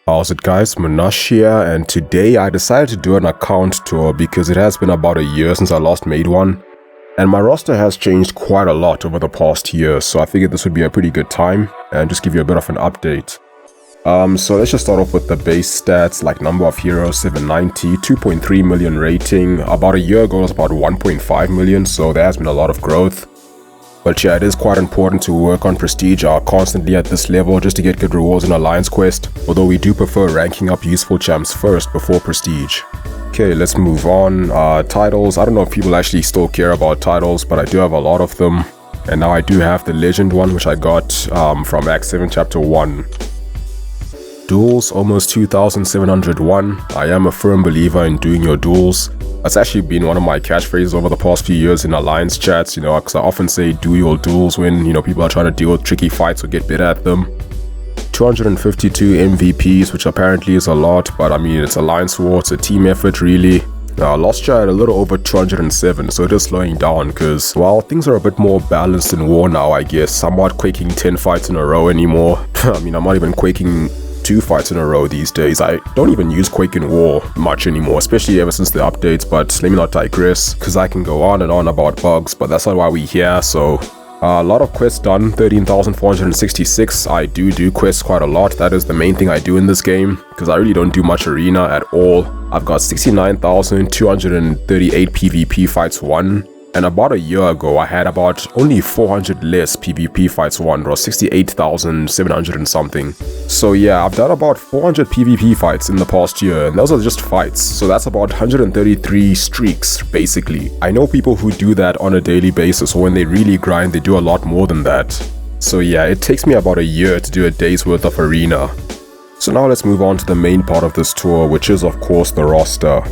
How's it guys, Munash here, and today I decided to do an account tour because it has been about a year since I last made one. And my roster has changed quite a lot over the past year, so I figured this would be a pretty good time and just give you a bit of an update. So let's just start off with the base stats, like number of heroes 790, 2.3 million rating. About a year ago it was about 1.5 million, so there has been a lot of growth. But yeah, it is quite important to work on prestige constantly at this level just to get good rewards in Alliance Quest, although we do prefer ranking up useful champs first before prestige. Okay, let's move on. Titles, I don't know if people actually still care about titles, but I do have a lot of them. And now I do have the legend one, which I got from Act 7 Chapter 1. Duels, almost 2,701. I am a firm believer in doing your duels. That's actually been one of my catchphrases over the past few years in Alliance chats, because I often say do your duels when, people are trying to deal with tricky fights or get better at them. 252 MVPs, which apparently is a lot, but I mean, it's Alliance War, it's a team effort really. Last year I had a little over 207, so it is slowing down because, well, things are a bit more balanced in War now, I guess. I'm not quaking 10 fights in a row anymore. I mean, I'm not even quaking 2 fights in a row these days. I don't even use Quake in War much anymore, especially ever since the updates, but let me not digress, because I can go on and on about bugs, but that's not why we're here. So a lot of quests done, 13,466. I do quests quite a lot. That is the main thing I do in this game, because I really don't do much arena at all. I've got 69,238 PvP fights won. And about a year ago, I had about only 400 less PvP fights won, or 68,700 and something. So yeah, I've done about 400 PvP fights in the past year, and those are just fights. So that's about 133 streaks, basically. I know people who do that on a daily basis, or when they really grind, they do a lot more than that. So yeah, it takes me about a year to do a day's worth of arena. So now let's move on to the main part of this tour, which is of course the roster.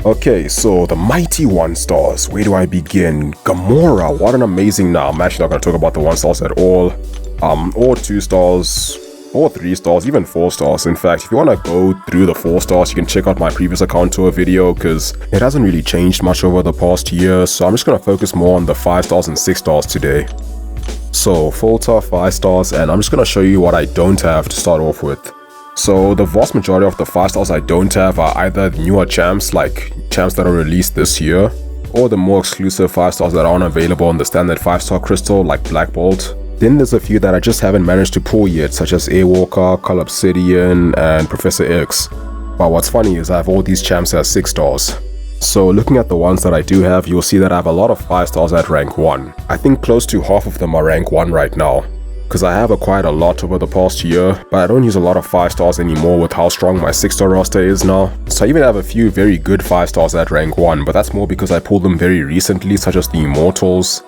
Okay, so the mighty 1-stars, where do I begin? Gamora, what an amazing, I'm actually not going to talk about the 1-stars at all. Or 2-stars, or 3-stars, even 4-stars. In fact, if you want to go through the 4-stars, you can check out my previous account tour video, because it hasn't really changed much over the past year, so I'm just going to focus more on the 5-stars and 6-stars today. So, Folta, 5-stars, and I'm just going to show you what I don't have to start off with. So the vast majority of the 5-stars I don't have are either newer champs, like champs that are released this year, or the more exclusive 5-stars that aren't available on the standard 5-star crystal, like Black Bolt. Then there's a few that I just haven't managed to pull yet, such as Airwalker, Cull Obsidian, and Professor X. But what's funny is I have all these champs as 6-stars. So looking at the ones that I do have, you'll see that I have a lot of 5-stars at rank 1. I think close to half of them are rank 1 right now, because I have acquired a lot over the past year, but I don't use a lot of 5-stars anymore with how strong my 6-star roster is now. So I even have a few very good 5-stars at rank 1, but that's more because I pulled them very recently, such as the Immortals.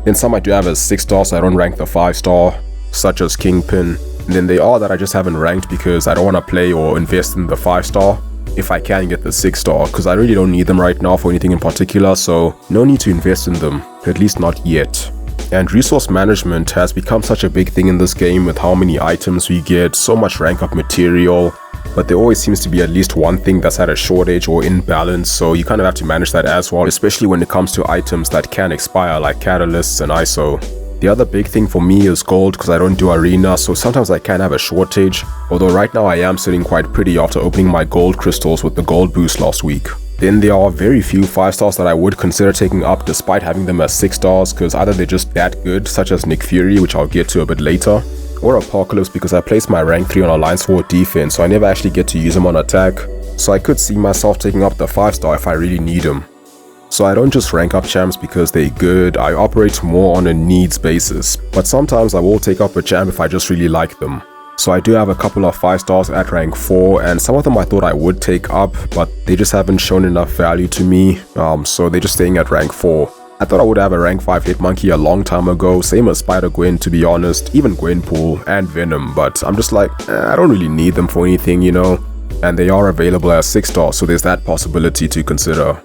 Then some I do have as 6-star, so I don't rank the 5-star, such as Kingpin. And then they are that I just haven't ranked because I don't want to play or invest in the 5-star if I can get the 6-star, because I really don't need them right now for anything in particular, so no need to invest in them, at least not yet. And resource management has become such a big thing in this game with how many items we get, so much rank up material, but there always seems to be at least one thing that's at a shortage or imbalance, so you kind of have to manage that as well, especially when it comes to items that can expire like catalysts and ISO. The other big thing for me is gold, because I don't do arena, so sometimes I can have a shortage, although right now I am sitting quite pretty after opening my gold crystals with the gold boost last week. Then there are very few 5-stars that I would consider taking up despite having them as 6-stars, because either they're just that good, such as Nick Fury, which I'll get to a bit later, or Apocalypse, because I place my rank 3 on Alliance War defense, so I never actually get to use him on attack, so I could see myself taking up the 5-star if I really need him. So I don't just rank up champs because they're good, I operate more on a needs basis, but sometimes I will take up a champ if I just really like them. So I do have a couple of 5-stars at rank 4, and some of them I thought I would take up, but they just haven't shown enough value to me, so they're just staying at rank 4. I thought I would have a rank 5 Hitmonkey a long time ago, same as Spider-Gwen to be honest, even Gwenpool and Venom, but I'm just like, I don't really need them for anything, and they are available as 6-stars, so there's that possibility to consider.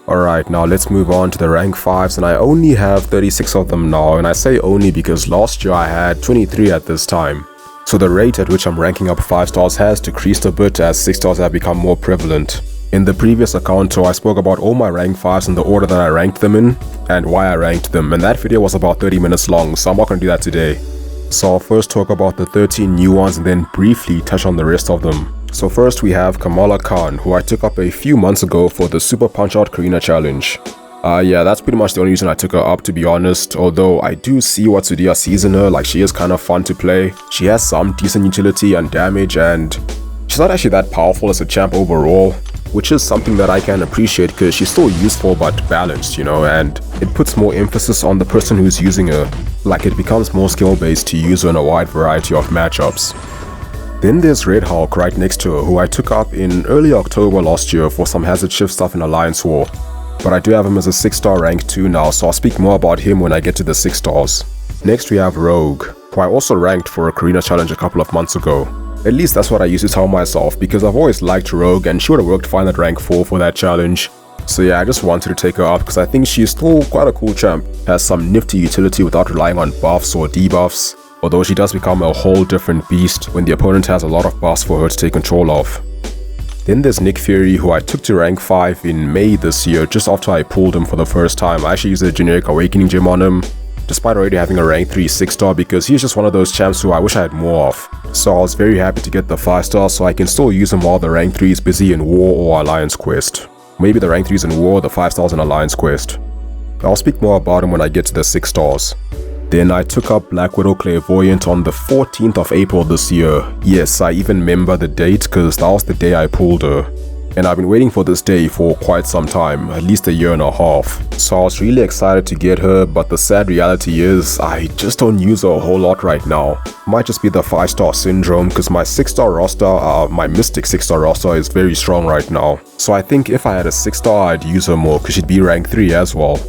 Alright, now let's move on to the rank 5s, and I only have 36 of them now, and I say only because last year I had 23 at this time. So the rate at which I'm ranking up 5-stars has decreased a bit as 6-stars have become more prevalent. In the previous account tour, I spoke about all my rank 5s in the order that I ranked them in, and why I ranked them, and that video was about 30 minutes long, so I'm not going to do that today. So I'll first talk about the 13 new ones and then briefly touch on the rest of them. So first we have Kamala Khan, who I took up a few months ago for the Super Punch-Out Karina Challenge. Yeah, that's pretty much the only reason I took her up, to be honest, although I do see what Sudia sees in her, like she is kind of fun to play. She has some decent utility and damage, and she's not actually that powerful as a champ overall, which is something that I can appreciate because she's still useful but balanced, you know, and it puts more emphasis on the person who's using her, like it becomes more skill-based to use her in a wide variety of matchups. Then there's Red Hulk right next to her, who I took up in early October last year for some hazard shift stuff in Alliance War. But I do have him as a 6-star rank 2 now, so I'll speak more about him when I get to the 6 stars. Next we have Rogue, who I also ranked for a Karina challenge a couple of months ago. At least that's what I used to tell myself, because I've always liked Rogue and she would have worked fine at rank 4 for that challenge. So yeah, I just wanted to take her up because I think she's still quite a cool champ, has some nifty utility without relying on buffs or debuffs, although she does become a whole different beast when the opponent has a lot of buffs for her to take control of. Then there's Nick Fury, who I took to rank 5 in May this year, just after I pulled him for the first time. I actually used a generic awakening gem on him, despite already having a rank 3 6-star, because he's just one of those champs who I wish I had more of. So I was very happy to get the 5-star so I can still use him while the rank 3 is busy in War or Alliance Quest. Maybe the rank 3 is in War, the 5 stars in Alliance Quest. I'll speak more about him when I get to the 6 stars. Then I took up Black Widow Clairvoyant on the 14th of April this year. Yes, I even remember the date because that was the day I pulled her. And I've been waiting for this day for quite some time, at least a year and a half. So I was really excited to get her, but the sad reality is I just don't use her a whole lot right now. Might just be the 5-star syndrome because my 6-star roster, my Mystic 6-star roster is very strong right now. So I think if I had a 6-star I'd use her more because she'd be rank 3 as well.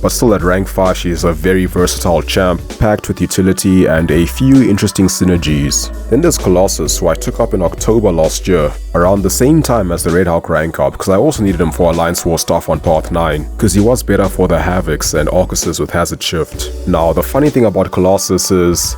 But still at rank 5 she is a very versatile champ, packed with utility and a few interesting synergies. Then there's Colossus, who I took up in October last year, around the same time as the Red Hulk rank up, because I also needed him for Alliance War stuff on Path 9, because he was better for the Havocs and Arcuses with Hazard Shift. Now the funny thing about Colossus is,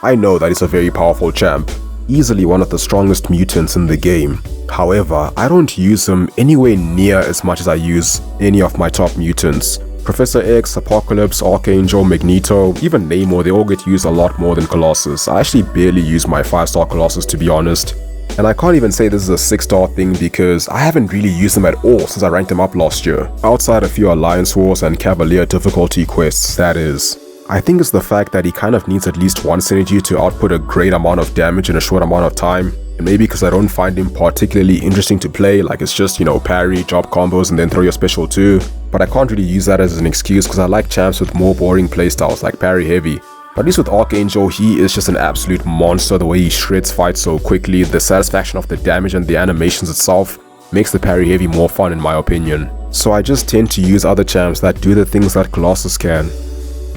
I know that he's a very powerful champ, easily one of the strongest mutants in the game. However, I don't use him anywhere near as much as I use any of my top mutants. Professor X, Apocalypse, Archangel, Magneto, even Namor, they all get used a lot more than Colossus. I actually barely use my 5-star Colossus, to be honest. And I can't even say this is a 6-star thing because I haven't really used them at all since I ranked them up last year. Outside a few Alliance Wars and Cavalier difficulty quests, that is. I think it's the fact that he kind of needs at least one synergy to output a great amount of damage in a short amount of time. And maybe because I don't find him particularly interesting to play, like it's just, you know, parry, drop combos and then throw your special too. But I can't really use that as an excuse because I like champs with more boring playstyles like parry heavy. But at least with Archangel, he is just an absolute monster. The way he shreds fights so quickly, the satisfaction of the damage and the animations itself makes the parry heavy more fun in my opinion. So I just tend to use other champs that do the things that Colossus can.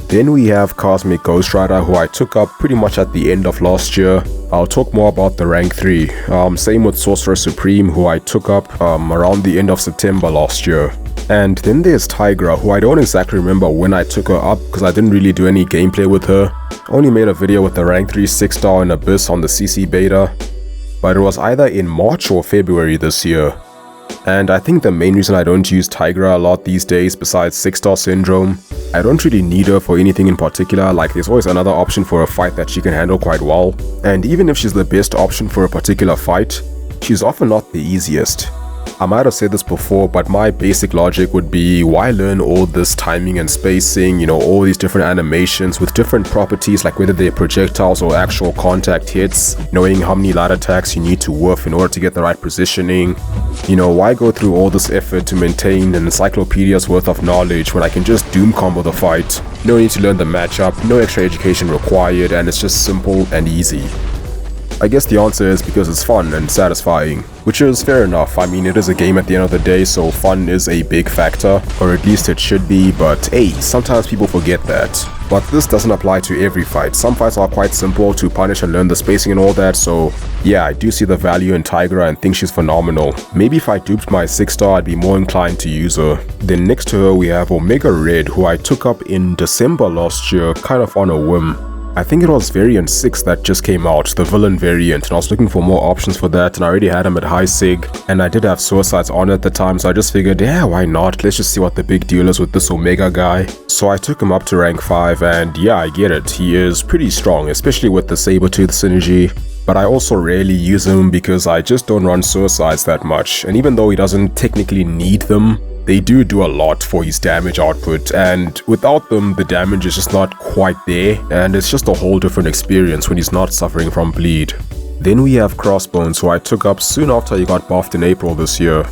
Then we have Cosmic Ghost Rider, who I took up pretty much at the end of last year. I'll talk more about the rank 3. Same with Sorcerer Supreme, who I took up around the end of September last year. And then there's Tigra, who I don't exactly remember when I took her up because I didn't really do any gameplay with her. Only made a video with the rank 3 6-star in Abyss on the CC beta. But it was either in March or February this year. And I think the main reason I don't use Tigra a lot these days, besides 6-star syndrome, I don't really need her for anything in particular. Like there's always another option for a fight that she can handle quite well. And even if she's the best option for a particular fight, she's often not the easiest. I might have said this before, but my basic logic would be, why learn all this timing and spacing, you know, all these different animations with different properties, like whether they're projectiles or actual contact hits, knowing how many light attacks you need to whiff in order to get the right positioning. You know, why go through all this effort to maintain an encyclopedia's worth of knowledge when I can just doom combo the fight? No need to learn the matchup, no extra education required, and it's just simple and easy. I guess the answer is because it's fun and satisfying, which is fair enough. I mean, it is a game at the end of the day, so fun is a big factor, or at least it should be, but hey, sometimes people forget that. But this doesn't apply to every fight. Some fights are quite simple to punish and learn the spacing and all that, so yeah, I do see the value in Tigra and think she's phenomenal. Maybe if I duped my 6-star, I'd be more inclined to use her. Then next to her we have Omega Red, who I took up in December last year, kind of on a whim. I think it was variant 6 that just came out, the villain variant, and I was looking for more options for that, and I already had him at high sig, and I did have suicides on at the time, so I just figured, yeah, why not, let's just see what the big deal is with this Omega guy. So I took him up to rank 5, and yeah, I get it, he is pretty strong, especially with the Sabertooth synergy. But I also rarely use him because I just don't run suicides that much, and even though he doesn't technically need them, they do a lot for his damage output, and without them the damage is just not quite there, and it's just a whole different experience when he's not suffering from bleed. Then we have Crossbones, who I took up soon after he got buffed in April this year.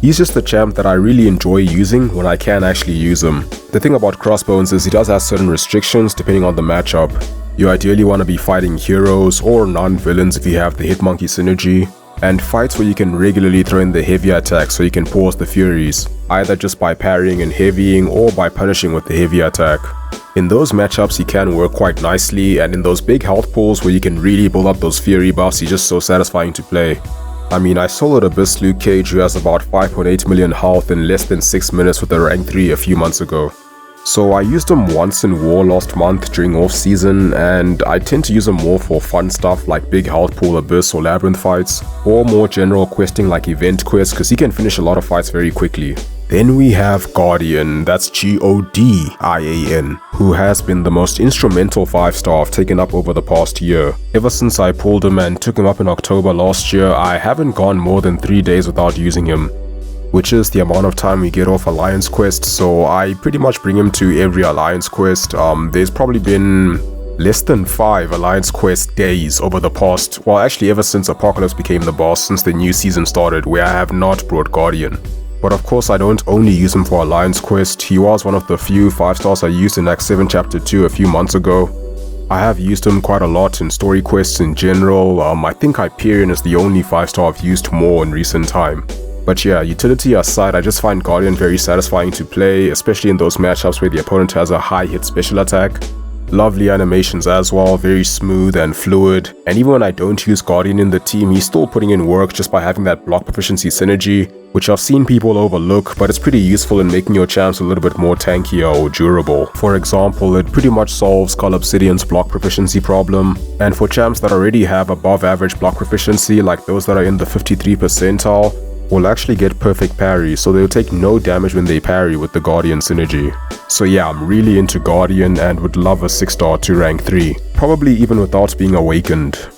He's just the champ that I really enjoy using when I can actually use him. The thing about Crossbones is he does have certain restrictions depending on the matchup. You ideally want to be fighting heroes or non-villains if you have the Hitmonkey synergy, and fights where you can regularly throw in the heavy attack so you can pause the Furies, either just by parrying and heavying or by punishing with the heavy attack. In those matchups he can work quite nicely, and in those big health pools where you can really build up those Fury buffs, he's just so satisfying to play. I mean, I soloed Abyss Luke Cage, who has about 5.8 million health in less than 6 minutes with a rank 3 a few months ago. So I used him once in War last month during off season, and I tend to use him more for fun stuff like big health pool Abyss or Labyrinth fights, or more general questing like event quests, because he can finish a lot of fights very quickly. Then we have Guardian, that's Godian, who has been the most instrumental 5-star I've taken up over the past year. Ever since I pulled him and took him up in October last year, I haven't gone more than 3 days without using him, which is the amount of time we get off Alliance Quest, so I pretty much bring him to every Alliance Quest. There's probably been less than 5 Alliance Quest days over the past, well actually ever since Apocalypse became the boss, since the new season started, where I have not brought Guardian. But of course I don't only use him for Alliance Quest, he was one of the few 5-stars I used in Act 7 Chapter 2 a few months ago. I have used him quite a lot in story quests in general. I think Hyperion is the only 5-star I've used more in recent time. But yeah, utility aside, I just find Guardian very satisfying to play, especially in those matchups where the opponent has a high hit special attack. Lovely animations as well, very smooth and fluid, and even when I don't use Guardian in the team, he's still putting in work just by having that block proficiency synergy, which I've seen people overlook, but it's pretty useful in making your champs a little bit more tankier or durable. For example, it pretty much solves Skull Obsidian's block proficiency problem, and for champs that already have above average block proficiency, like those that are in the 53 percentile, will actually get perfect parry, so they'll take no damage when they parry with the Guardian synergy. So yeah, I'm really into Guardian and would love a 6-star to rank 3, probably even without being awakened.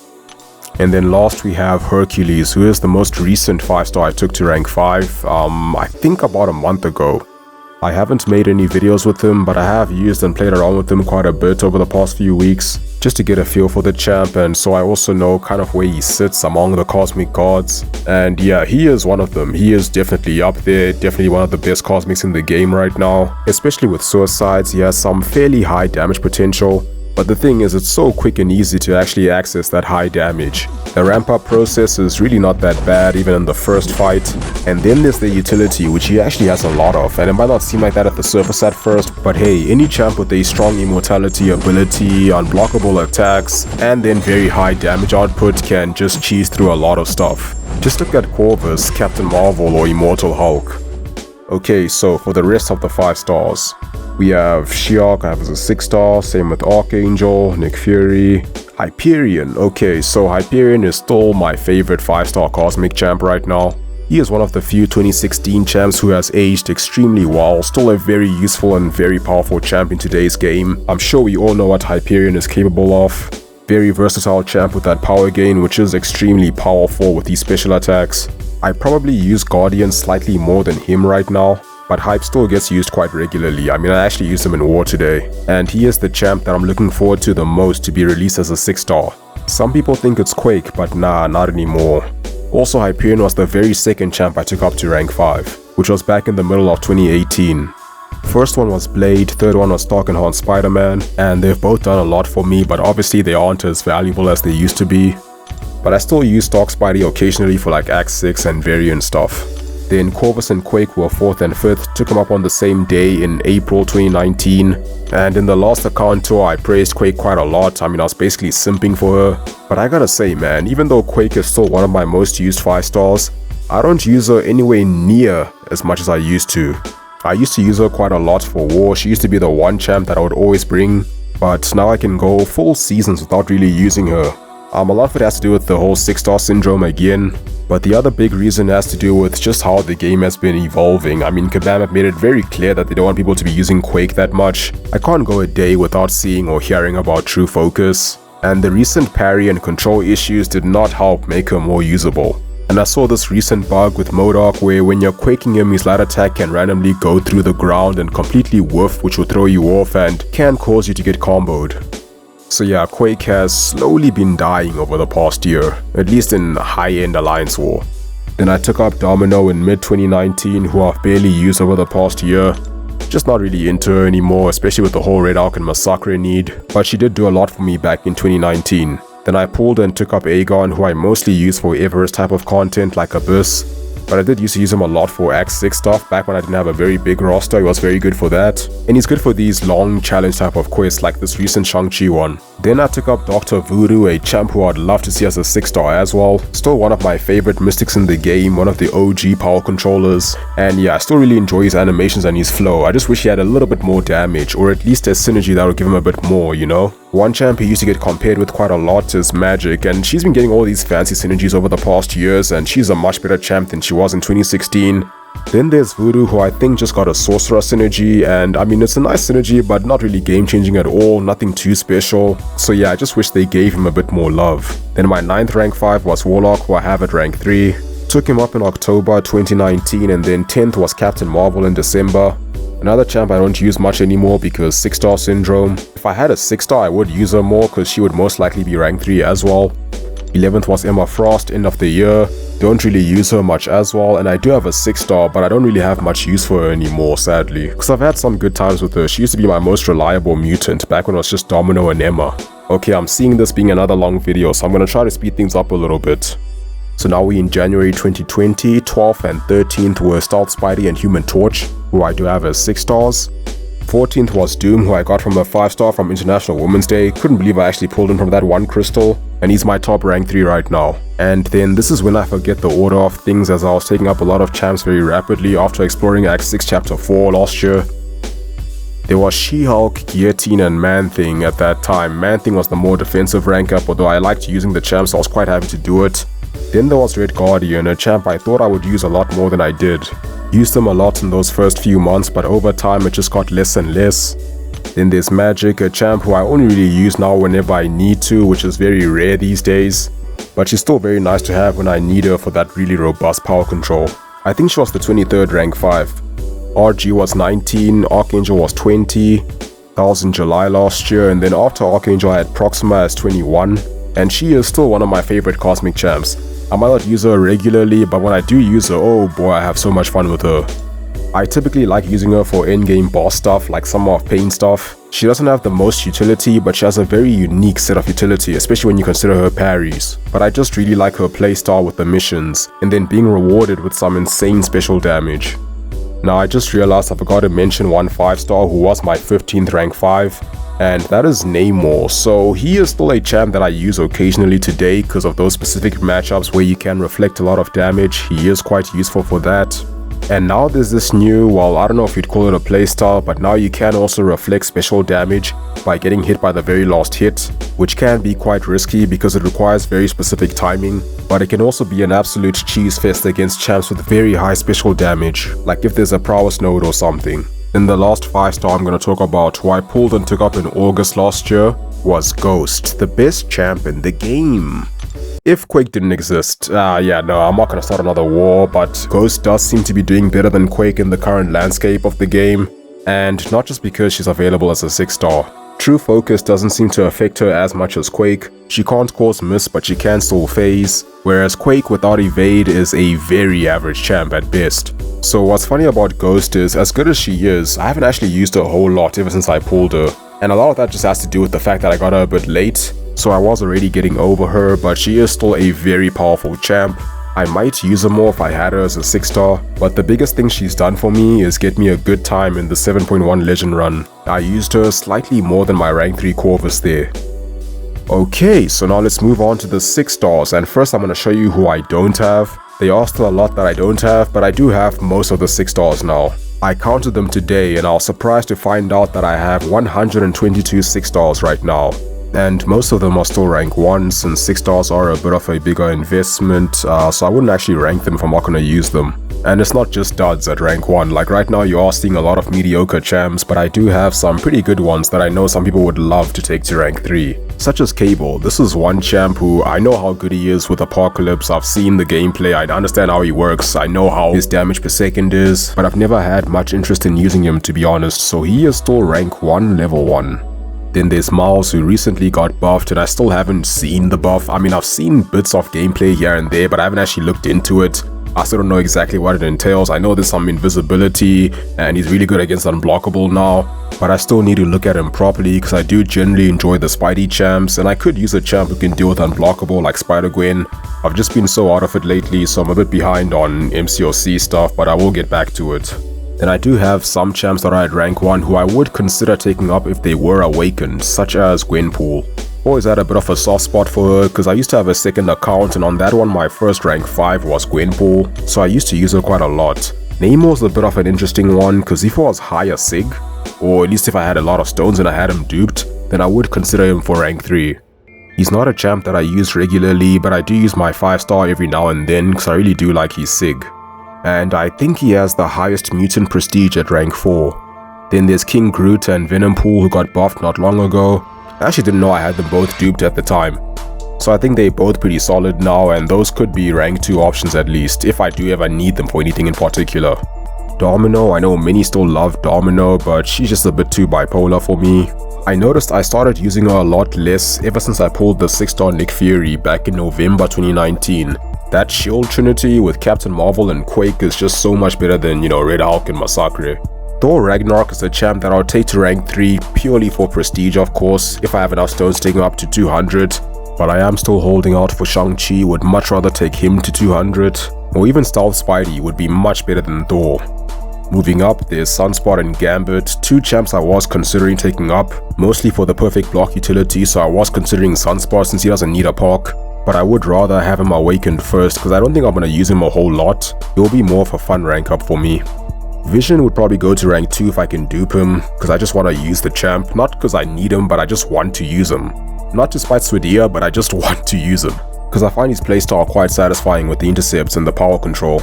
And then last we have Hercules, who is the most recent 5-star I took to rank 5, I think about a month ago. I haven't made any videos with him, but I have used and played around with him quite a bit over the past few weeks, just to get a feel for the champ, and so I also know kind of where he sits among the cosmic gods. And yeah, he is one of them. He is definitely up there, definitely one of the best cosmics in the game right now. Especially with suicides, he has some fairly high damage potential, but the thing is, it's so quick and easy to actually access that high damage. The ramp up process is really not that bad even in the first fight, and then there's the utility, which he actually has a lot of, and it might not seem like that at the surface at first, but hey, any champ with a strong immortality ability, unblockable attacks, and then very high damage output can just cheese through a lot of stuff. Just look at Corvus, Captain Marvel, or Immortal Hulk. Okay, so for the rest of the 5-stars, we have She-Hulk, I have as a 6-star, same with Archangel, Nick Fury, Hyperion. Okay, so Hyperion is still my favorite 5-star cosmic champ right now. He is one of the few 2016 champs who has aged extremely well, still a very useful and very powerful champ in today's game. I'm sure we all know what Hyperion is capable of. Very versatile champ with that power gain, which is extremely powerful with these special attacks. I probably use Guardian slightly more than him right now, but Hype still gets used quite regularly. I mean, I actually used him in War today, and he is the champ that I'm looking forward to the most to be released as a 6-star. Some people think it's Quake, but nah, not anymore. Also, Hyperion was the very second champ I took up to rank 5, which was back in the middle of 2018. First one was Blade, third one was Stark and Spider-Man, and they've both done a lot for me, but obviously they aren't as valuable as they used to be. But I still use Stark Spidey occasionally for like Act 6 and variant stuff. Then Corvus and Quake were 4th and 5th, took them up on the same day in April 2019. And in the last account tour, I praised Quake quite a lot. I mean, I was basically simping for her. But I gotta say, man, even though Quake is still one of my most used 5-stars, I don't use her anywhere near as much as I used to. I used to use her quite a lot for War. She used to be the one champ that I would always bring. but now I can go full seasons without really using her. A lot of it has to do with the whole 6-star syndrome again, but the other big reason has to do with just how the game has been evolving. I mean, Kabam have made it very clear that they don't want people to be using Quake that much. I can't go a day without seeing or hearing about True Focus, and the recent parry and control issues did not help make her more usable. And I saw this recent bug with MODOK where when you're quaking him, his light attack can randomly go through the ground and completely whiff, which will throw you off and can cause you to get comboed. So yeah, Quake has slowly been dying over the past year, at least in high-end Alliance War. Then I took up Domino in mid-2019, who I've barely used over the past year. Just not really into her anymore, especially with the whole Red Arc and Massacre need, but she did do a lot for me back in 2019. Then I pulled and took up Aegon, who I mostly use for Everest type of content like Abyss, but I did used to use him a lot for Act 6 stuff back when I didn't have a very big roster. He was very good for that, and he's good for these long challenge type of quests like this recent Shang-Chi one. Then I took up Dr. Voodoo, a champ who I'd love to see as a 6-star as well. Still one of my favorite mystics in the game, one of the OG power controllers, and yeah, I still really enjoy his animations and his flow. I just wish he had a little bit more damage, or at least a synergy that would give him a bit more, you know? One champ he used to get compared with quite a lot is Magic, and she's been getting all these fancy synergies over the past years, and she's a much better champ than she was in 2016. Then there's Voodoo, who I think just got a Sorcerer synergy, and I mean, it's a nice synergy, but not really game-changing at all, nothing too special. So yeah, I just wish they gave him a bit more love. Then my 9th rank 5 was Warlock, who I have at rank 3. Took him up in October 2019, and then 10th was Captain Marvel in December. Another champ I don't use much anymore because 6-star syndrome. If I had a 6-star, I would use her more because she would most likely be rank 3 as well. 11th was Emma Frost, end of the year. Don't really use her much as well, and I do have a 6-star, but I don't really have much use for her anymore, sadly, because I've had some good times with her. She used to be my most reliable mutant back when it was just Domino and Emma. Okay, I'm seeing this being another long video, so I'm gonna try to speed things up a little bit. So now we're in January 2020, 12th and 13th were Stealth Spidey and Human Torch, who I do have as 6-stars. 14th was Doom, who I got from a 5-star from International Women's Day. Couldn't believe I actually pulled him from that one crystal, and he's my top rank 3 right now. And then this is when I forget the order of things, as I was taking up a lot of champs very rapidly after exploring Act 6 Chapter 4 last year. There was She-Hulk, Guillotine and Man-Thing at that time. Man-Thing was the more defensive rank up, although I liked using the champs, so I was quite happy to do it. Then there was Red Guardian, a champ I thought I would use a lot more than I did. Used them a lot in those first few months, but over time it just got less and less. Then there's Magic, a champ who I only really use now whenever I need to, which is very rare these days. But she's still very nice to have when I need her for that really robust power control. I think she was the 23rd rank 5. RG was 19, Archangel was 20. That was in July last year, and then after Archangel I had Proxima as 21. And she is still one of my favorite cosmic champs. I might not use her regularly, but when I do use her, oh boy, I have so much fun with her. I typically like using her for endgame boss stuff like Summer of Pain stuff. She doesn't have the most utility, but she has a very unique set of utility, especially when you consider her parries. But I just really like her playstyle with the missions, and then being rewarded with some insane special damage. Now I just realized I forgot to mention one 5-star who was my 15th rank 5, and that is Namor. So he is still a champ that I use occasionally today because of those specific matchups where you can reflect a lot of damage. He is quite useful for that. And now there's this new, well, I don't know if you'd call it a playstyle, but now you can also reflect special damage by getting hit by the very last hit, which can be quite risky because it requires very specific timing, but it can also be an absolute cheese fest against champs with very high special damage, like if there's a prowess node or something. Then the last 5-star I'm going to talk about, who I pulled and took up in August last year, was Ghost, the best champ in the game. If Quake didn't exist, yeah, no, I'm not gonna start another war, but Ghost does seem to be doing better than Quake in the current landscape of the game, and not just because she's available as a 6-star. True Focus doesn't seem to affect her as much as Quake. She can't cause miss, but she can still phase, whereas Quake without evade is a very average champ at best. So what's funny about Ghost is, as good as she is, I haven't actually used her a whole lot ever since I pulled her, and a lot of that just has to do with the fact that I got her a bit late. So I was already getting over her, but she is still a very powerful champ. I might use her more if I had her as a 6-star, but the biggest thing she's done for me is get me a good time in the 7.1 Legend run. I used her slightly more than my rank 3 Corvus there. Okay, so now let's move on to the 6-stars, and first I'm going to show you who I don't have. There are still a lot that I don't have, but I do have most of the 6 stars now. I counted them today and I was surprised to find out that I have 122 6 stars right now. And most of them are still rank 1 since 6 stars are a bit of a bigger investment, so I wouldn't actually rank them if I'm not going to use them. And it's not just duds at rank 1, like right now you are seeing a lot of mediocre champs, but I do have some pretty good ones that I know some people would love to take to rank 3. Such as Cable. This is one champ who I know how good he is with Apocalypse, I've seen the gameplay, I understand how he works, I know how his damage per second is, but I've never had much interest in using him to be honest, so he is still rank 1 level 1. Then there's Miles who recently got buffed and I still haven't seen the buff. I mean, I've seen bits of gameplay here and there, but I haven't actually looked into it. I still don't know exactly what it entails. I know there's some invisibility and he's really good against unblockable now, but I still need to look at him properly because I do generally enjoy the Spidey champs and I could use a champ who can deal with unblockable like Spider-Gwen. I've just been so out of it lately, so I'm a bit behind on MCOC stuff, but I will get back to it. Then I do have some champs that are at rank 1 who I would consider taking up if they were awakened, such as Gwenpool. Always had a bit of a soft spot for her because I used to have a second account and on that one my first rank 5 was Gwenpool, so I used to use her quite a lot. Nemo's a bit of an interesting one because if I was higher Sig, or at least if I had a lot of stones and I had him duped, then I would consider him for rank 3. He's not a champ that I use regularly, but I do use my 5 star every now and then because I really do like his Sig. And I think he has the highest mutant prestige at rank 4. Then there's King Groot and Venompool who got buffed not long ago. I actually didn't know I had them both duped at the time. So I think they're both pretty solid now and those could be rank 2 options at least, if I do ever need them for anything in particular. Domino, I know many still love Domino, but she's just a bit too bipolar for me. I noticed I started using her a lot less ever since I pulled the 6-star Nick Fury back in November 2019. That Shield Trinity with Captain Marvel and Quake is just so much better than, Red Hulk and Massacre. Thor Ragnarok is a champ that I'll take to rank 3 purely for prestige of course, if I have enough stones to take him up to 200, but I am still holding out for Shang-Chi, would much rather take him to 200, or even Stealth Spidey would be much better than Thor. Moving up, there's Sunspot and Gambit, 2 champs I was considering taking up, mostly for the perfect block utility, so I was considering Sunspot since he doesn't need a park. But I would rather have him awakened first because I don't think I'm going to use him a whole lot. It will be more of a fun rank up for me. Vision would probably go to rank 2 if I can dupe him because I just want to use the champ, not because I need him but I just want to use him. Not to spite Swidia, but I just want to use him because I find his playstyle quite satisfying with the intercepts and the power control.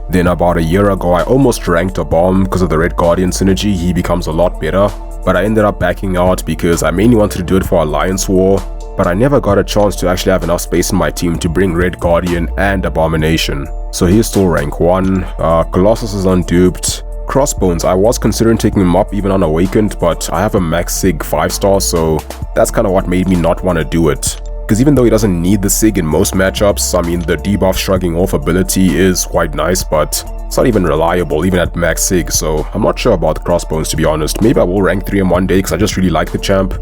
Then about a year ago I almost ranked a bomb because of the Red Guardian synergy, he becomes a lot better, but I ended up backing out because I mainly wanted to do it for Alliance War. But I never got a chance to actually have enough space in my team to bring Red Guardian and Abomination. So he's still rank 1, Colossus is unduped. Crossbones, I was considering taking him up even unawakened, but I have a max Sig 5 star, so that's kind of what made me not want to do it. Because even though he doesn't need the Sig in most matchups, I mean the debuff shrugging off ability is quite nice, but it's not even reliable even at max Sig, so I'm not sure about the Crossbones to be honest. Maybe I will rank 3 him one day because I just really like the champ,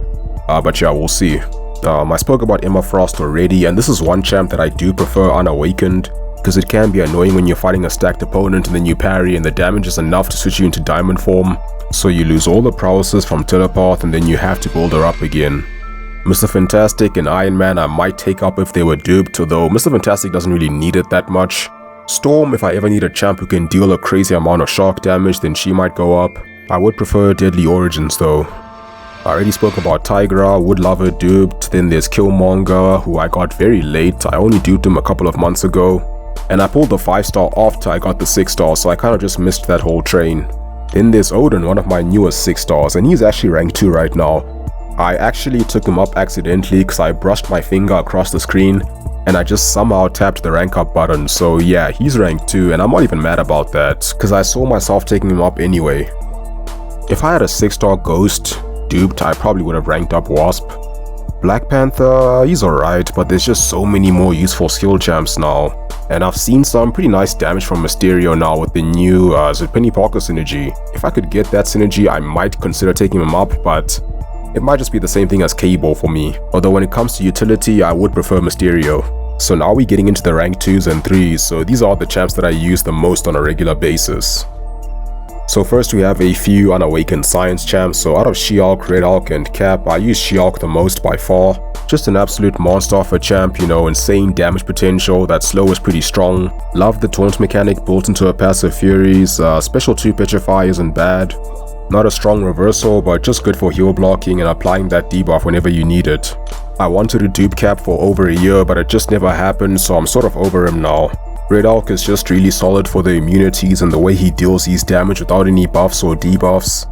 but yeah, we'll see. I spoke about Emma Frost already, and this is one champ that I do prefer unawakened because it can be annoying when you're fighting a stacked opponent and then you parry and the damage is enough to switch you into diamond form, so you lose all the prowesses from telepath and then you have to build her up again. Mr. Fantastic and Iron Man I might take up if they were duped, although Mr. Fantastic doesn't really need it that much. Storm, if I ever need a champ who can deal a crazy amount of shock damage, then she might go up. I would prefer Deadly Origins though. I already spoke about Tigra, would love her duped. Then there's Killmonger, who I got very late. I only duped him a couple of months ago. And I pulled the 5-star after I got the 6-star, so I kind of just missed that whole train. Then there's Odin, one of my newest 6-stars, and he's actually rank 2 right now. I actually took him up accidentally because I brushed my finger across the screen and I just somehow tapped the rank up button, so yeah, he's rank 2 and I'm not even mad about that because I saw myself taking him up anyway. If I had a 6-star Ghost duped, I probably would have ranked up Wasp. Black Panther, he's alright, but there's just so many more useful skill champs now. And I've seen some pretty nice damage from Mysterio now with the new Penny Parker synergy. If I could get that synergy, I might consider taking him up, but it might just be the same thing as Cable for me. Although when it comes to utility, I would prefer Mysterio. So now we're getting into the rank 2s and 3s, so these are the champs that I use the most on a regular basis. So first we have a few unawakened science champs. So out of She-Hulk, Red Hulk and Cap, I use She-Hulk the most by far. Just an absolute monster of a champ, you know, insane damage potential, that slow is pretty strong. Love the taunt mechanic built into her passive Furies, special 2 Petrify isn't bad. Not a strong reversal, but just good for heal blocking and applying that debuff whenever you need it. I wanted to dupe Cap for over a year, but it just never happened, so I'm sort of over him now. Red Hulk is just really solid for the immunities and the way he deals his damage without any buffs or debuffs.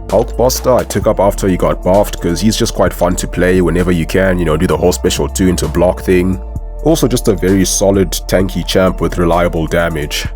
Hulkbuster I took up after he got buffed because he's just quite fun to play whenever you can, you know, do the whole special 2 into block thing. Also just a very solid tanky champ with reliable damage.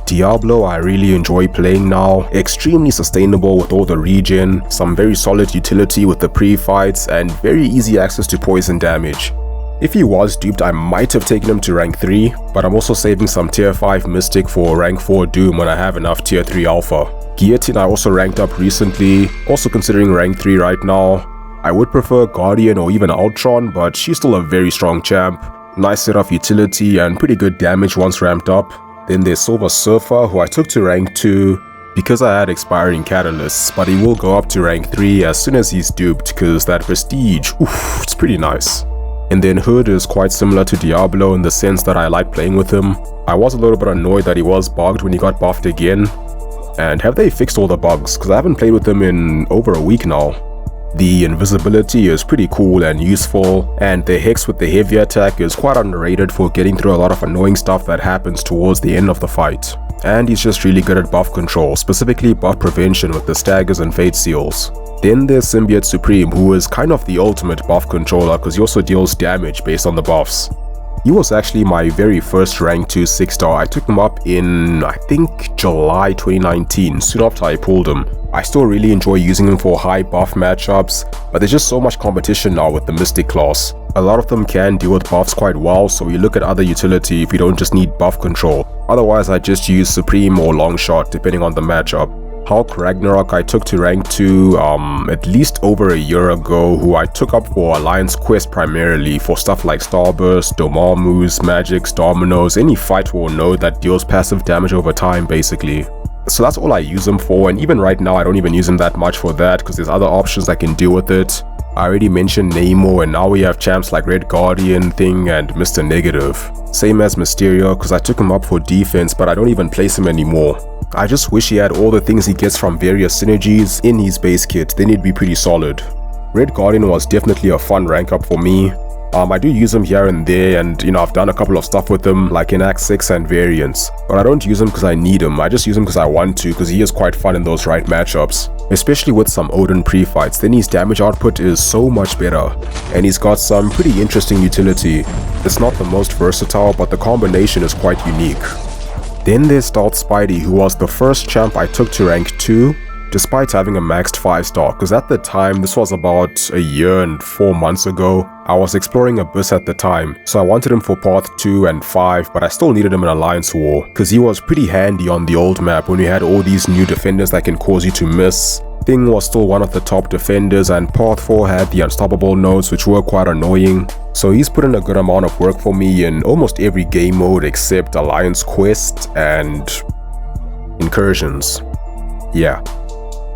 Diablo I really enjoy playing now, extremely sustainable with all the regen, some very solid utility with the pre-fights, and very easy access to poison damage. If he was duped, I might have taken him to rank 3, but I'm also saving some tier 5 Mystic for rank 4 Doom when I have enough tier 3 Alpha. Guillotine I also ranked up recently, also considering rank 3 right now. I would prefer Guardian or even Ultron, but she's still a very strong champ. Nice set of utility and pretty good damage once ramped up. Then there's Silver Surfer, who I took to rank 2 because I had expiring catalysts, but he will go up to rank 3 as soon as he's duped because that prestige, oof, it's pretty nice. And then Hood is quite similar to Diablo in the sense that I like playing with him. I was a little bit annoyed that he was bugged when he got buffed again. And have they fixed all the bugs? Because I haven't played with him in over a week now. The invisibility is pretty cool and useful, and the Hex with the heavy attack is quite underrated for getting through a lot of annoying stuff that happens towards the end of the fight. And he's just really good at buff control, specifically buff prevention with the Staggers and Fate Seals. Then there's Symbiote Supreme, who is kind of the ultimate buff controller because he also deals damage based on the buffs. He was actually my very first rank 2 6-star. I took him up in, I think, July 2019, soon after I pulled him. I still really enjoy using him for high buff matchups, but there's just so much competition now with the Mystic class. A lot of them can deal with buffs quite well, so you look at other utility if you don't just need buff control. Otherwise I just use Supreme or Longshot depending on the matchup. Hulk Ragnarok I took to rank 2 at least over a year ago, who I took up for Alliance Quest primarily for stuff like Starburst, Dormammu's, Magics, Dominoes, any fight war node that deals passive damage over time basically. So that's all I use him for, and even right now I don't even use him that much for that because there's other options I can deal with it. I already mentioned Namor, and now we have champs like Red Guardian, Thing, and Mr. Negative. Same as Mysterio because I took him up for defense, but I don't even place him anymore. I just wish he had all the things he gets from various synergies in his base kit, then he'd be pretty solid. Red Guardian was definitely a fun rank up for me. I do use him here and there, and you know, I've done a couple of stuff with him like in Annex 6 and variants, but I don't use him because I need him. I just use him because I want to, because he is quite fun in those right matchups, especially with some Odin pre-fights. Then his damage output is so much better, and he's got some pretty interesting utility. It's not the most versatile, but the combination is quite unique. Then there's Stealth Spidey, who was the first champ I took to rank 2 despite having a maxed 5-star, because at the time, this was about a year and 4 months ago, I was exploring Abyss at the time, so I wanted him for Path 2 and 5, but I still needed him in Alliance War, because he was pretty handy on the old map when you had all these new defenders that can cause you to miss. Thing was still one of the top defenders, and Path 4 had the unstoppable nodes, which were quite annoying. So he's put in a good amount of work for me in almost every game mode except Alliance Quest and Incursions. Yeah.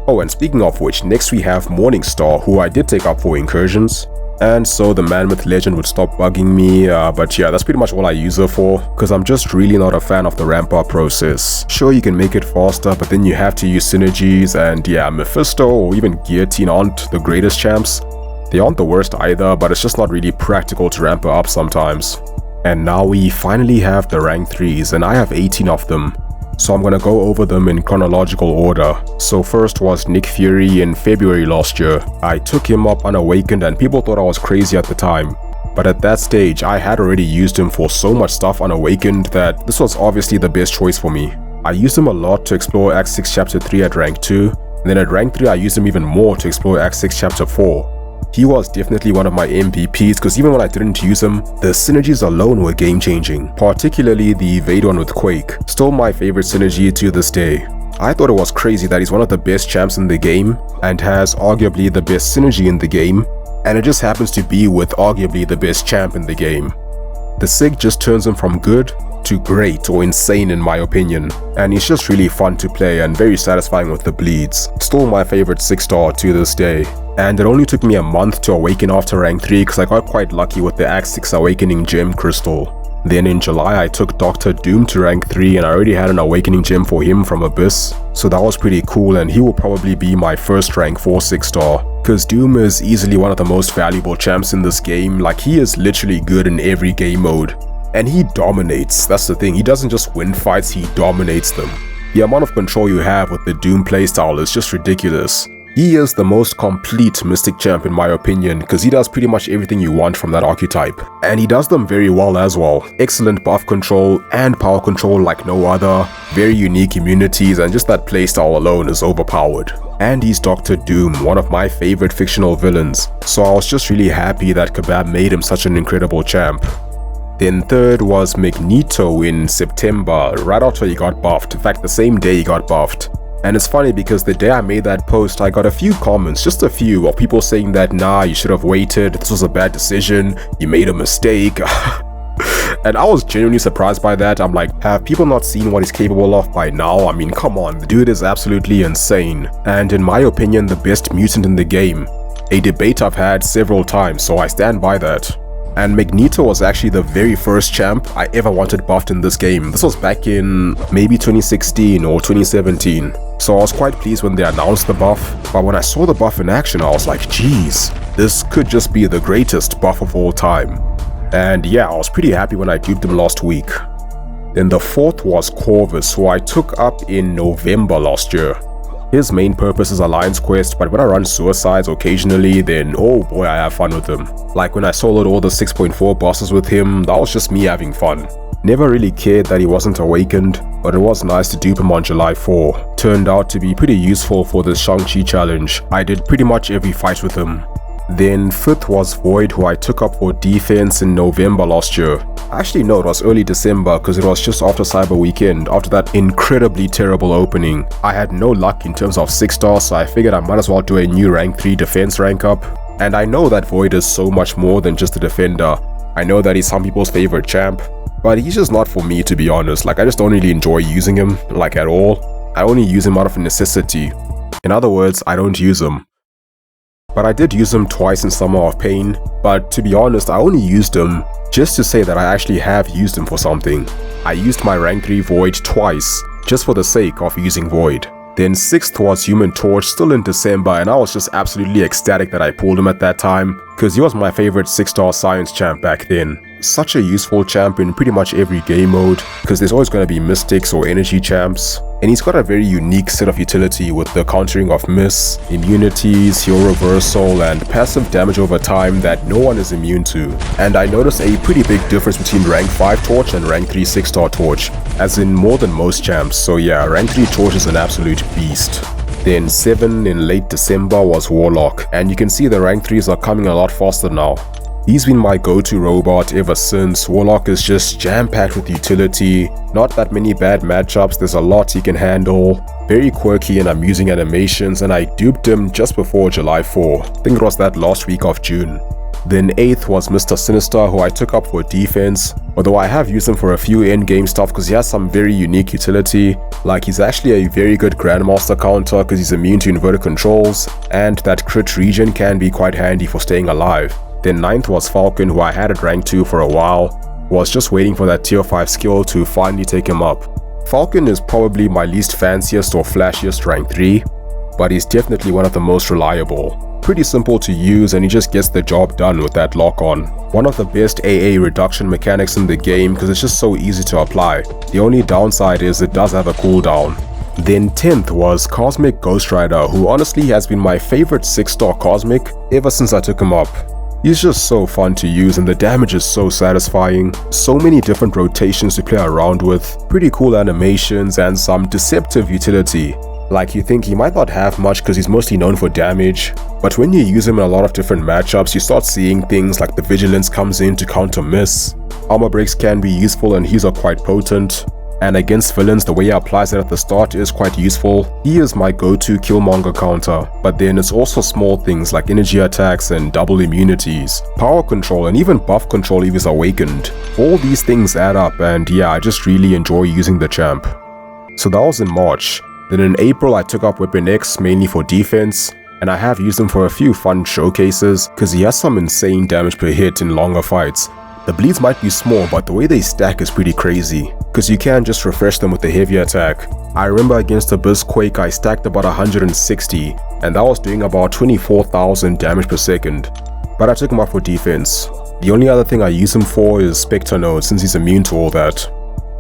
Oh, and speaking of which, next we have Morningstar, who I did take up for Incursions. And so the Mammoth Legend would stop bugging me, but yeah, that's pretty much all I use her for, because I'm just really not a fan of the ramp up process. Sure, you can make it faster, but then you have to use synergies, and yeah, Mephisto or even Guillotine aren't the greatest champs. They aren't the worst either, but it's just not really practical to ramp her up sometimes. And now we finally have the rank 3s, and I have 18 of them. So I'm gonna go over them in chronological order. So first was Nick Fury in February last year. I took him up unawakened and people thought I was crazy at the time. But at that stage, I had already used him for so much stuff unawakened that this was obviously the best choice for me. I used him a lot to explore Act 6 Chapter 3 at rank 2, and then at rank 3 I used him even more to explore Act 6 Chapter 4. He was definitely one of my MVPs because even when I didn't use him, the synergies alone were game-changing, particularly the Evade one with Quake, still my favorite synergy to this day. I thought it was crazy that he's one of the best champs in the game and has arguably the best synergy in the game, and it just happens to be with arguably the best champ in the game. The Sig just turns him from good to great or insane in my opinion, and he's just really fun to play and very satisfying with the bleeds. Still my favorite 6-star to this day. And it only took me a month to awaken after rank 3 because I got quite lucky with the Act 6 Awakening Gem Crystal. Then in July I took Dr. Doom to rank 3 and I already had an Awakening Gem for him from Abyss, so that was pretty cool, and he will probably be my first rank 4 6-star. Cause Doom is easily one of the most valuable champs in this game. Like, he is literally good in every game mode. And he dominates, that's the thing, he doesn't just win fights, he dominates them. The amount of control you have with the Doom playstyle is just ridiculous. He is the most complete Mystic champ in my opinion, because he does pretty much everything you want from that archetype. And he does them very well as well. Excellent buff control and power control like no other, very unique immunities, and just that playstyle alone is overpowered. And he's Dr. Doom, one of my favorite fictional villains, so I was just really happy that Kebab made him such an incredible champ. Then third was Magneto in September, right after he got buffed, in fact the same day he got buffed. And it's funny because the day I made that post, I got a few comments, just a few, of people saying that nah, you should have waited, this was a bad decision, you made a mistake. And I was genuinely surprised by that. I'm like, have people not seen what he's capable of by now? I mean, come on, the dude is absolutely insane. And in my opinion, the best mutant in the game. A debate I've had several times, so I stand by that. And Magneto was actually the very first champ I ever wanted buffed in this game. This was back in maybe 2016 or 2017. So I was quite pleased when they announced the buff, but when I saw the buff in action I was like, geez, this could just be the greatest buff of all time. And yeah, I was pretty happy when I duped him last week. Then the fourth was Corvus, who I took up in November last year. His main purpose is Alliance Quest, but when I run Suicides occasionally, then oh boy, I have fun with him. Like when I soloed all the 6.4 bosses with him, that was just me having fun. Never really cared that he wasn't awakened, but it was nice to dupe him on July 4. Turned out to be pretty useful for this Shang-Chi challenge. I did pretty much every fight with him. Then fifth was Void, who I took up for defense in November last year. Actually no, it was early December because it was just after Cyber Weekend, after that incredibly terrible opening. I had no luck in terms of 6 stars, so I figured I might as well do a new rank 3 defense rank up. And I know that Void is so much more than just a defender. I know that he's some people's favorite champ, but he's just not for me, to be honest. Like, I just don't really enjoy using him, like at all. I only use him out of necessity. In other words, I don't use him. But I did use him twice in Summer of Pain, but to be honest, I only used him just to say that I actually have used him for something. I used my rank 3 Void twice, just for the sake of using Void. Then 6th was Human Torch, still in December, and I was just absolutely ecstatic that I pulled him at that time, because he was my favorite 6-star science champ back then. Such a useful champ in pretty much every game mode, because there's always going to be mystics or energy champs. And he's got a very unique set of utility with the countering of miss, immunities, heal reversal, and passive damage over time that no one is immune to. And I noticed a pretty big difference between rank 5 Torch and rank 3 6-star Torch, as in more than most champs, so yeah, rank 3 Torch is an absolute beast. Then 7 in late December was Warlock, and you can see the rank 3s are coming a lot faster now. He's been my go-to robot ever since. Warlock is just jam-packed with utility, not that many bad matchups, there's a lot he can handle, very quirky and amusing animations, and I duped him just before July 4. I think it was that last week of June. Then 8th was Mr. Sinister, who I took up for defense, although I have used him for a few endgame stuff because he has some very unique utility. Like, he's actually a very good Grandmaster counter because he's immune to inverted controls, and that crit regen can be quite handy for staying alive. Then 9th was Falcon, who I had at rank 2 for a while, was just waiting for that tier 5 skill to finally take him up. Falcon is probably my least fanciest or flashiest rank 3, but he's definitely one of the most reliable. Pretty simple to use and he just gets the job done with that lock-on. One of the best AA reduction mechanics in the game because it's just so easy to apply. The only downside is it does have a cooldown. Then 10th was Cosmic Ghost Rider, who honestly has been my favorite 6-star Cosmic ever since I took him up. He's just so fun to use and the damage is so satisfying. So many different rotations to play around with, pretty cool animations and some deceptive utility. Like, you think he might not have much because he's mostly known for damage, but when you use him in a lot of different matchups, you start seeing things like the Vigilance comes in to counter miss. Armor breaks can be useful and he's quite potent. And against villains, the way he applies it at the start is quite useful. He is my go-to Killmonger counter, but then it's also small things like energy attacks and double immunities, power control, and even buff control if he's awakened. All these things add up, and yeah, I just really enjoy using the champ. So that was in March. Then in April, I took up Weapon X mainly for defense, and I have used him for a few fun showcases because he has some insane damage per hit in longer fights. The bleeds might be small, but the way they stack is pretty crazy, because you can't just refresh them with a heavy attack. I remember against Abyssquake I stacked about 160, and that was doing about 24,000 damage per second. But I took him up for defense. The only other thing I use him for is Spectre Node, since he's immune to all that.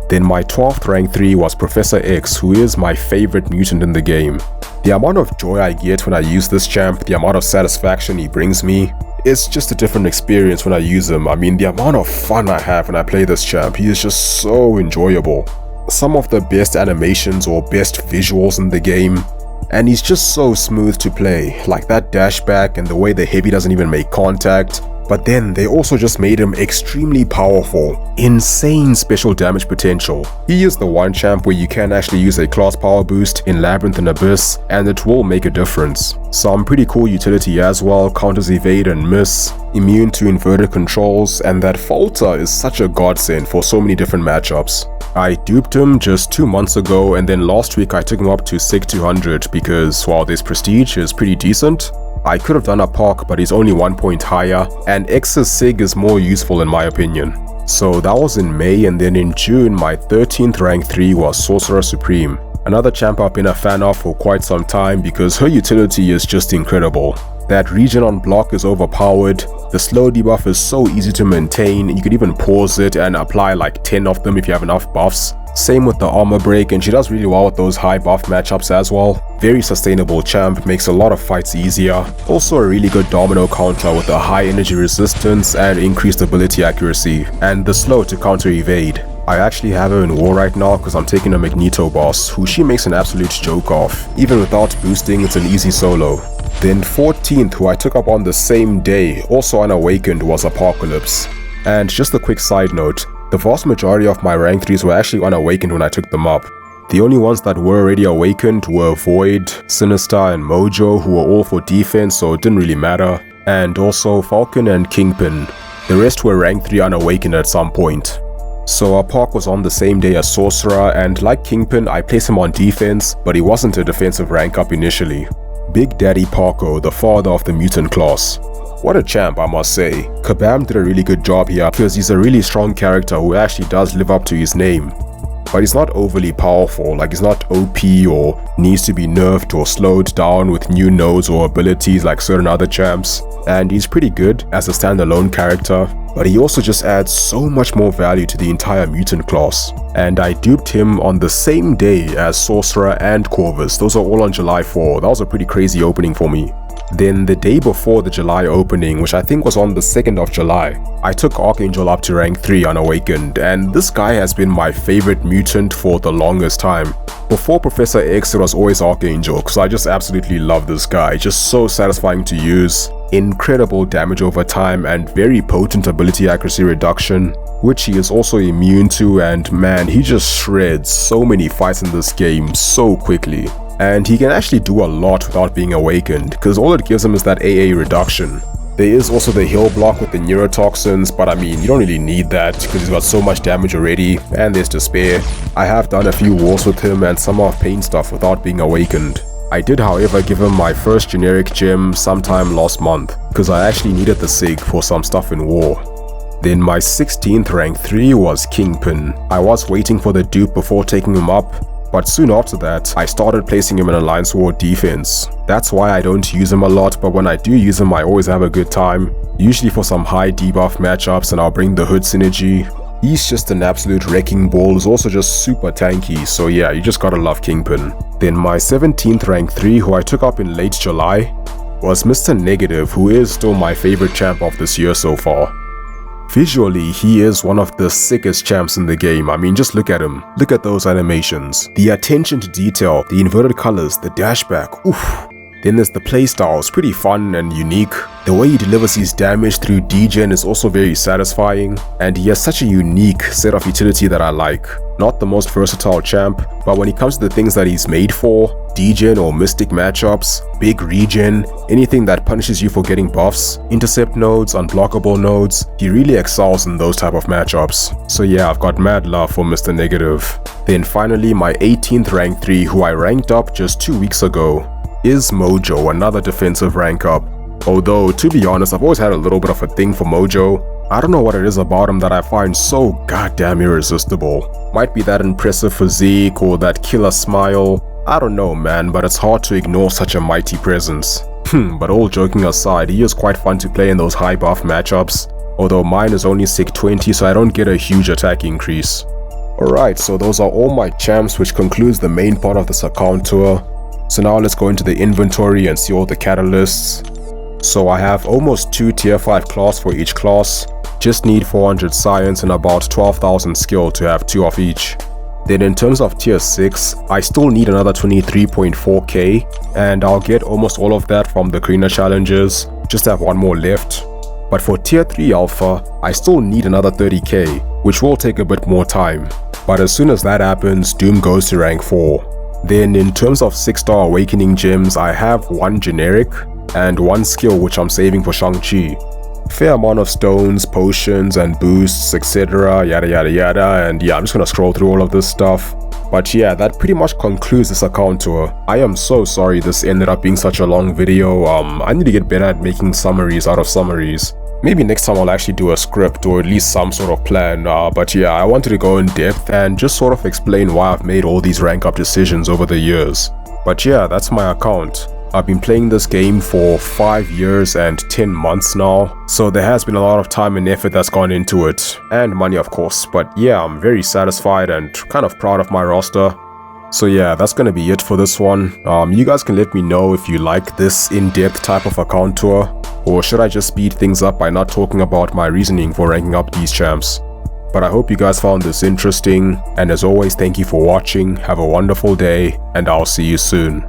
Then my 12th rank 3 was Professor X, who is my favorite mutant in the game. The amount of joy I get when I use this champ, the amount of satisfaction he brings me, it's just a different experience when I use him. I mean, the amount of fun I have when I play this champ, he is just so enjoyable. Some of the best animations or best visuals in the game, and he's just so smooth to play, like that dash back and the way the heavy doesn't even make contact. But then they also just made him extremely powerful, insane special damage potential. He is the one champ where you can actually use a class power boost in Labyrinth and Abyss, and it will make a difference. Some pretty cool utility as well, counters evade and miss, immune to inverted controls, and that falter is such a godsend for so many different matchups. I duped him just 2 months ago, and then last week I took him up to SIG 200 because while this prestige is pretty decent, I could have done a POC, but he's only 1 point higher, and X's SIG is more useful in my opinion. So that was in May, and then in June my 13th rank 3 was Sorcerer Supreme. Another champ I've been a fan of for quite some time because her utility is just incredible. That regen on block is overpowered, the slow debuff is so easy to maintain, you could even pause it and apply like 10 of them if you have enough buffs. Same with the armor break, and she does really well with those high buff matchups as well. Very sustainable champ, makes a lot of fights easier. Also a really good domino counter with a high energy resistance and increased ability accuracy, and the slow to counter evade. I actually have her in war right now because I'm taking a Magneto boss, who she makes an absolute joke of. Even without boosting, it's an easy solo. Then 14th, who I took up on the same day, also unawakened, was Apocalypse. And just a quick side note, the vast majority of my rank 3s were actually unawakened when I took them up. The only ones that were already awakened were Void, Sinister, and Mojo, who were all for defense, so it didn't really matter. And also Falcon and Kingpin. The rest were rank 3 unawakened at some point. So Apoc was on the same day as Sorcerer, and like Kingpin, I placed him on defense, but he wasn't a defensive rank up initially. Big Daddy Paco, the father of the mutant class. What a champ, I must say. Kabam did a really good job here because he's a really strong character who actually does live up to his name. But he's not overly powerful, like he's not OP or needs to be nerfed or slowed down with new nodes or abilities like certain other champs. And he's pretty good as a standalone character, but he also just adds so much more value to the entire mutant class. And I duped him on the same day as Sorcerer and Corvus. Those are all on July 4. That was a pretty crazy opening for me. Then the day before the July opening, which I think was on the 2nd of July, I took Archangel up to rank 3 unawakened, and this guy has been my favorite mutant for the longest time. Before Professor X, it was always Archangel, because I just absolutely love this guy. Just so satisfying to use, incredible damage over time, and very potent ability accuracy reduction, which he is also immune to, and man, he just shreds so many fights in this game so quickly. And he can actually do a lot without being awakened, because all it gives him is that AA reduction. There is also the heal block with the neurotoxins, but I mean, you don't really need that because he's got so much damage already, and there's Despair. I have done a few wars with him and some of pain stuff without being awakened. I did however give him my first generic gem sometime last month, because I actually needed the SIG for some stuff in war. Then my 16th rank 3 was Kingpin. I was waiting for the dupe before taking him up, but soon after that, I started placing him in Alliance War defense. That's why I don't use him a lot, but when I do use him, I always have a good time. Usually for some high debuff matchups, and I'll bring the hood synergy. He's just an absolute wrecking ball, he's also just super tanky, so yeah, you just gotta love Kingpin. Then my 17th rank 3, who I took up in late July, was Mr. Negative, who is still my favorite champ of this year so far. Visually, he is one of the sickest champs in the game. I mean, just look at him. Look at those animations. The attention to detail, the inverted colors, the dashback. Oof. Then there's the playstyle, it's pretty fun and unique. The way he delivers his damage through degen is also very satisfying, and he has such a unique set of utility that I like. Not the most versatile champ, but when it comes to the things that he's made for, degen or mystic matchups, big regen, anything that punishes you for getting buffs, intercept nodes, unblockable nodes, he really excels in those type of matchups. So yeah, I've got mad love for Mr. Negative. Then finally, my 18th rank 3 who I ranked up just 2 weeks ago is Mojo, another defensive rank up. Although, to be honest, I've always had a little bit of a thing for Mojo. I don't know what it is about him that I find so goddamn irresistible. Might be that impressive physique or that killer smile. I don't know, man, but it's hard to ignore such a mighty presence. But all joking aside, he is quite fun to play in those high buff matchups. Although mine is only Sig 20, so I don't get a huge attack increase. Alright, so those are all my champs, which concludes the main part of this account tour. So now let's go into the inventory and see all the catalysts. So I have almost 2 tier 5 class for each class. Just need 400 science and about 12,000 skill to have 2 of each. Then in terms of tier 6, I still need another 23.4k, and I'll get almost all of that from the greener challenges, just have one more left. But for tier 3 alpha, I still need another 30k, which will take a bit more time. But as soon as that happens, Doom goes to rank 4. Then in terms of 6-star awakening gems, I have 1 generic and 1 skill which I'm saving for Shang-Chi. Fair amount of stones, potions and boosts, etc, yada yada yada, and yeah, I'm just gonna scroll through all of this stuff. But yeah, that pretty much concludes this account tour. I am so sorry this ended up being such a long video. I need to get better at making summaries out of summaries. Maybe next time I'll actually do a script or at least some sort of plan, but yeah, I wanted to go in depth and just sort of explain why I've made all these rank up decisions over the years. But yeah, that's my account. I've been playing this game for 5 years and 10 months now, so there has been a lot of time and effort that's gone into it, and money of course, but yeah, I'm very satisfied and kind of proud of my roster. So yeah, that's gonna be it for this one. You guys can let me know if you like this in-depth type of account tour, or should I just speed things up by not talking about my reasoning for ranking up these champs. But I hope you guys found this interesting, and as always, thank you for watching, have a wonderful day, and I'll see you soon.